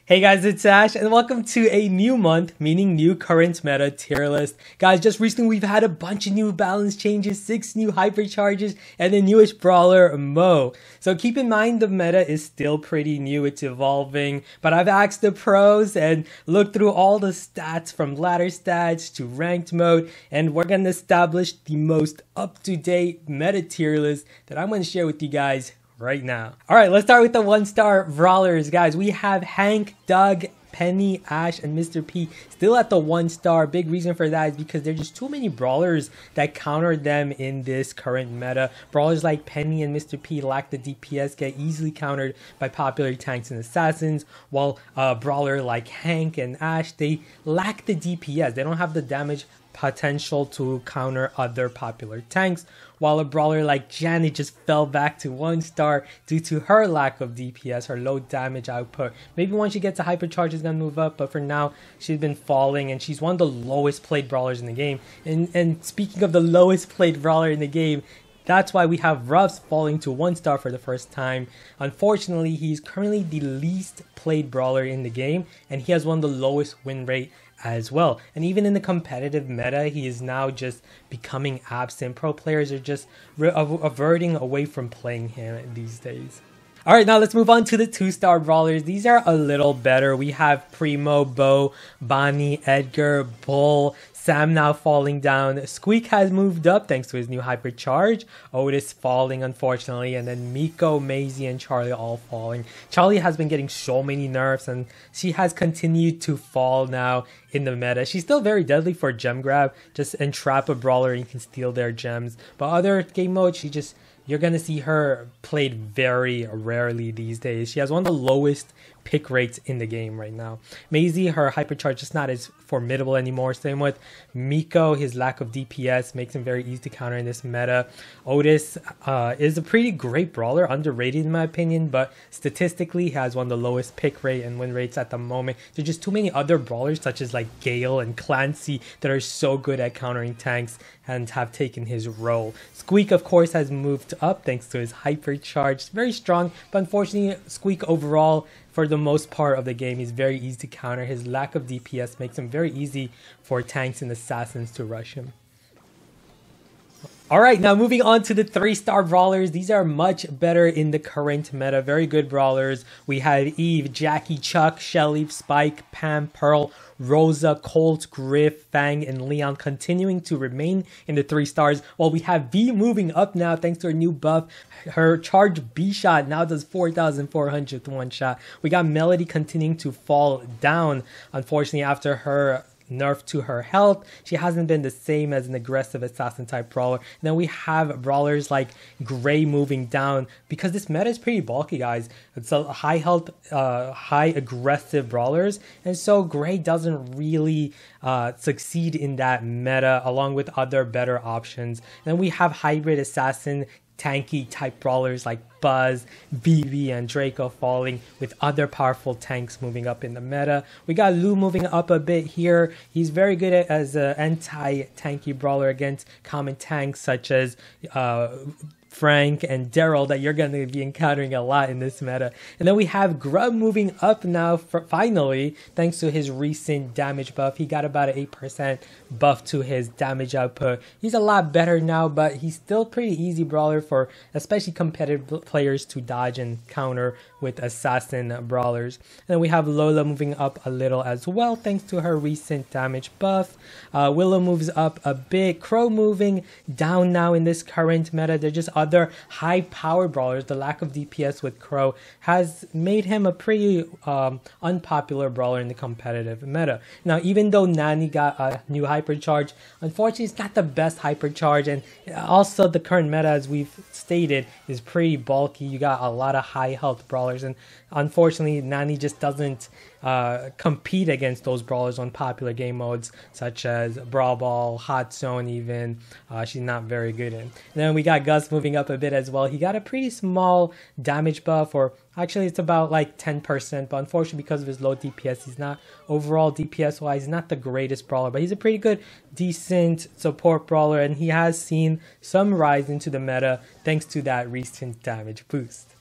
Hey guys, it's Ash and welcome to a new month, meaning new current meta tier list. Guys, just recently we've had a bunch of new balance changes, 6 new hypercharges, and the newest brawler, Mo. So keep in mind the meta is still pretty new, it's evolving, but I've asked the pros and looked through all the stats from ladder stats to ranked mode, and we're going to establish the most up-to-date meta tier list that I'm going to share with you guys right now. Alright, let's start with the 1-star brawlers, guys. We have Hank, Doug, Penny, Ash, and Mr. P still at the 1-star. Big reason for that is because there's just too many brawlers that counter them in this current meta. Brawlers like Penny and Mr. P lack the DPS, get easily countered by popular tanks and assassins, while a brawler like Hank and Ash, they lack the DPS. They don't have the damage potential to counter other popular tanks, while a brawler like Janet just fell back to 1-star due to her lack of DPS, her low damage output. Maybe once she gets a hypercharge is gonna move up, but for now she's been falling and she's one of the lowest played brawlers in the game. And speaking of the lowest played brawler in the game, that's why we have Ruffs falling to 1-star for the first time. Unfortunately, he's currently the least played brawler in the game, and he has one of the lowest win rate as well. And even in the competitive meta, he is now just becoming absent. Pro players are just averting away from playing him these days. Alright, now let's move on to the 2-star brawlers. These are a little better. We have Primo, Bo, Bonnie, Edgar, Bull, Sam now falling down. Squeak has moved up thanks to his new hypercharge. Otis falling, unfortunately. And then Miko, Maisie, and Charlie all falling. Charlie has been getting so many nerfs and she has continued to fall now in the meta. She's still very deadly for gem grab. Just entrap a brawler and you can steal their gems. But other game modes, you're going to see her played very rarely these days. She has one of the lowest pick rates in the game right now. Maisie, her hypercharge is not as formidable anymore. Same with Miko, his lack of DPS makes him very easy to counter in this meta. Otis is a pretty great brawler, underrated in my opinion, but statistically he has one of the lowest pick rate and win rates at the moment. There's just too many other brawlers such as like Gale and Clancy that are so good at countering tanks and have taken his role. Squeak, of course, has moved up thanks to his hypercharge. Very strong, but unfortunately Squeak overall, for the most part of the game, is very easy to counter. His lack of DPS makes him very easy for tanks and assassins to rush him. Alright, now moving on to the 3-star brawlers. These are much better in the current meta. Very good brawlers. We have Eve, Jackie, Chuck, Shelly, Spike, Pam, Pearl, Rosa, Colt, Griff, Fang, and Leon continuing to remain in the 3 stars, while we have V moving up now thanks to her new buff. Her charge B shot now does 4,400 to 1 shot. We got Melody continuing to fall down, unfortunately, after her nerf to her health. She hasn't been the same as an aggressive assassin type brawler. And then we have brawlers like Gray moving down because this meta is pretty bulky, guys. It's a high health, high aggressive brawlers, and so Gray doesn't really succeed in that meta along with other better options. And then we have hybrid assassin tanky type brawlers like Buzz, BB, and Draco falling, with other powerful tanks moving up in the meta. We got Lou moving up a bit here. He's very good as an anti-tanky brawler against common tanks such as Frank and Daryl that you're going to be encountering a lot in this meta. And then we have Grub moving up now finally thanks to his recent damage buff. He got about an 8% buff to his damage output. He's a lot better now, but he's still pretty easy brawler for especially competitive players to dodge and counter with assassin brawlers. And then we have Lola moving up a little as well thanks to her recent damage buff. Willow moves up a bit. Crow moving down now in this current meta. They're just other high power brawlers. The lack of DPS with Crow has made him a pretty unpopular brawler in the competitive meta. Now, even though Nani got a new hypercharge, unfortunately it's not the best hypercharge, and also the current meta, as we've stated, is pretty bulky. You got a lot of high health brawlers, and unfortunately Nani just doesn't compete against those brawlers on popular game modes such as Brawl Ball, Hot Zone even. She's not very good in. And then we got Gus moving up a bit as well. He got a pretty small damage buff, or actually it's about like 10%, but unfortunately because of his low DPS, he's not overall DPS wise not the greatest brawler, but he's a pretty good, decent support brawler, and he has seen some rise into the meta thanks to that recent damage boost.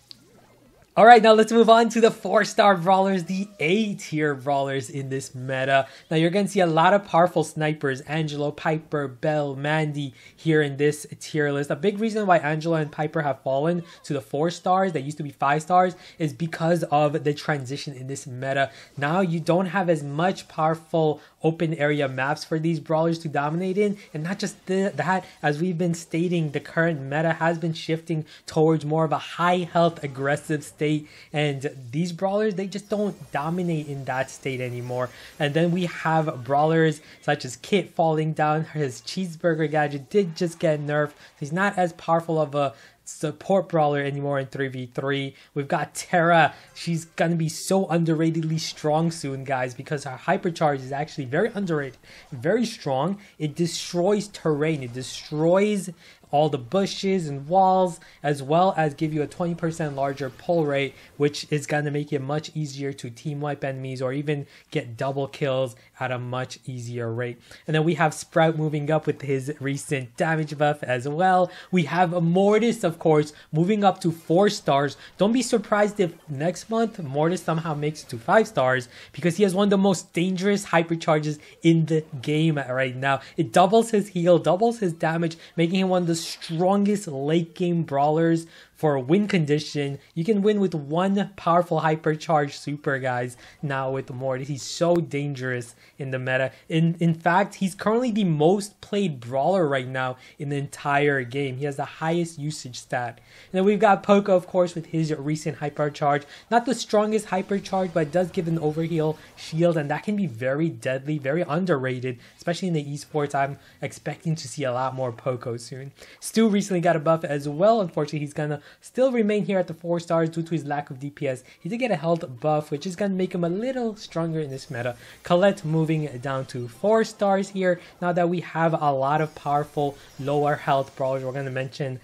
Alright, now let's move on to the 4-star brawlers, the A-tier brawlers in this meta. Now you're going to see a lot of powerful snipers, Angelo, Piper, Belle, Mandy here in this tier list. A big reason why Angelo and Piper have fallen to the 4 stars that used to be 5 stars is because of the transition in this meta. Now you don't have as much powerful open area maps for these brawlers to dominate in, and not just that, as we've been stating, the current meta has been shifting towards more of a high health aggressive state, and these brawlers, they just don't dominate in that state anymore. And then we have brawlers such as Kit falling down. His cheeseburger gadget did just get nerfed. He's not as powerful of a support brawler anymore in 3v3. We've got Terra. She's gonna be so underratedly strong soon, guys, because her Hypercharge is actually very underrated, very strong. It destroys terrain, it destroys all the bushes and walls, as well as give you a 20% larger pull rate, which is going to make it much easier to team wipe enemies or even get double kills at a much easier rate. And then we have Sprout moving up with his recent damage buff as well. We have Mortis, of course, moving up to 4 stars. Don't be surprised if next month Mortis somehow makes it to 5 stars, because he has one of the most dangerous hypercharges in the game right now. It doubles his heal, doubles his damage, making him one of the strongest late game brawlers. For a win condition, you can win with one powerful hypercharge super, guys. Now with Mortis, he's so dangerous in the meta. In fact, he's currently the most played brawler right now in the entire game. He has the highest usage stat. And then we've got Poco, of course, with his recent hypercharge. Not the strongest hypercharge, but it does give an overheal shield, and that can be very deadly, very underrated, especially in the esports. I'm expecting to see a lot more Poco soon. Stu recently got a buff as well. Unfortunately, he's gonna still remain here at the 4 stars due to his lack of DPS. He did get a health buff, which is going to make him a little stronger in this meta. Colette moving down to 4 stars here, now that we have a lot of powerful lower health brawlers we're going to mention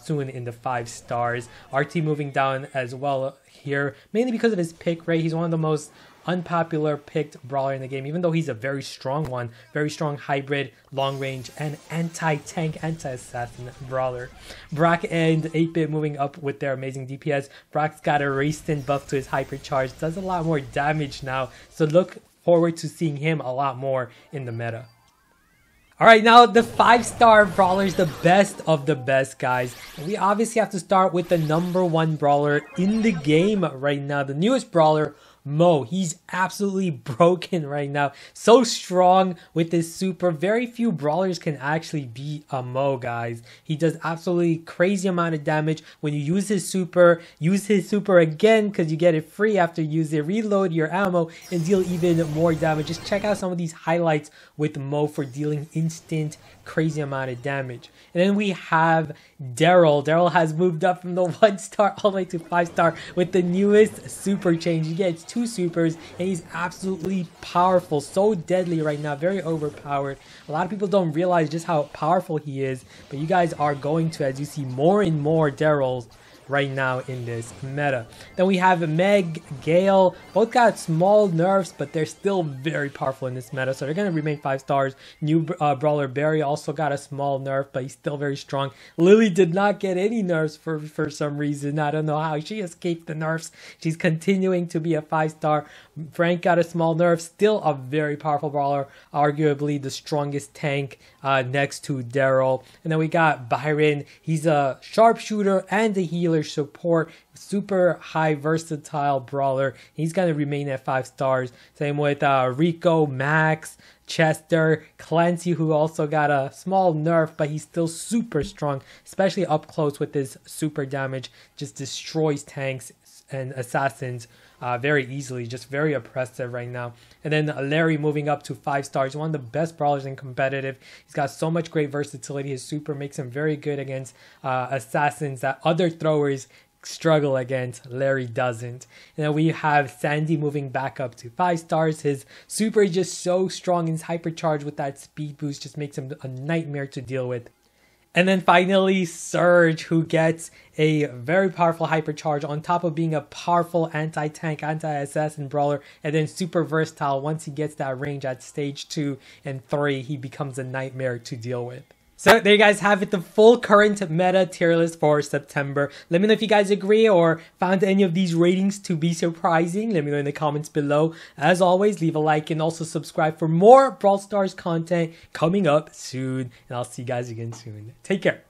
soon in the 5 stars. RT moving down as well here, mainly because of his pick rate. He's one of the most unpopular picked brawler in the game, even though he's a very strong one, very strong hybrid, long range, and anti-tank, anti-assassin brawler. Brock and 8-Bit moving up with their amazing DPS. Brock's got a recent buff to his hypercharge, does a lot more damage now, so look forward to seeing him a lot more in the meta. Alright, now the 5-star brawlers, the best of the best, guys. And we obviously have to start with the #1 brawler in the game right now, the newest brawler, Mo. He's absolutely broken right now. So strong with his super. Very few brawlers can actually beat a Mo, guys. He does absolutely crazy amount of damage. When you use his super again, because you get it free after you use it. Reload your ammo and deal even more damage. Just check out some of these highlights with Mo for dealing instant crazy amount of damage. And then we have Daryl. Daryl has moved up from the 1 star all the way to 5 star with the newest super change. You get 2 supers, and he's absolutely powerful, so deadly right now, very overpowered. A lot of people don't realize just how powerful he is, but you guys are going to, as you see more and more Daryls right now in this meta. Then we have Meg, Gale, both got small nerfs, but they're still very powerful in this meta, so they're going to remain 5 stars. New brawler Barry also got a small nerf, but he's still very strong. Lily did not get any nerfs for some reason. I don't know how she escaped the nerfs. She's continuing to be a 5 star. Frank got a small nerf, still a very powerful brawler, arguably the strongest tank next to Daryl. And then we got Byron. He's a sharpshooter and a healer support, super high versatile brawler. He's going to remain at 5 stars. Same with Rico, Max, Chester, Clancy, who also got a small nerf, but he's still super strong, especially up close with his super damage. Just destroys tanks and assassins very easily, just very oppressive right now. And then Larry moving up to 5 stars, one of the best brawlers in competitive. He's got so much great versatility. His super makes him very good against assassins that other throwers struggle against. Larry doesn't. And then we have Sandy moving back up to 5 stars. His super is just so strong. His hypercharge with that speed boost just makes him a nightmare to deal with. And then finally, Surge, who gets a very powerful hypercharge on top of being a powerful anti-tank, anti-assassin brawler, and then super versatile. Once he gets that range at stage 2 and 3, he becomes a nightmare to deal with. So there you guys have it, the full current meta tier list for September. Let me know if you guys agree or found any of these ratings to be surprising. Let me know in the comments below. As always, leave a like and also subscribe for more Brawl Stars content coming up soon. And I'll see you guys again soon. Take care.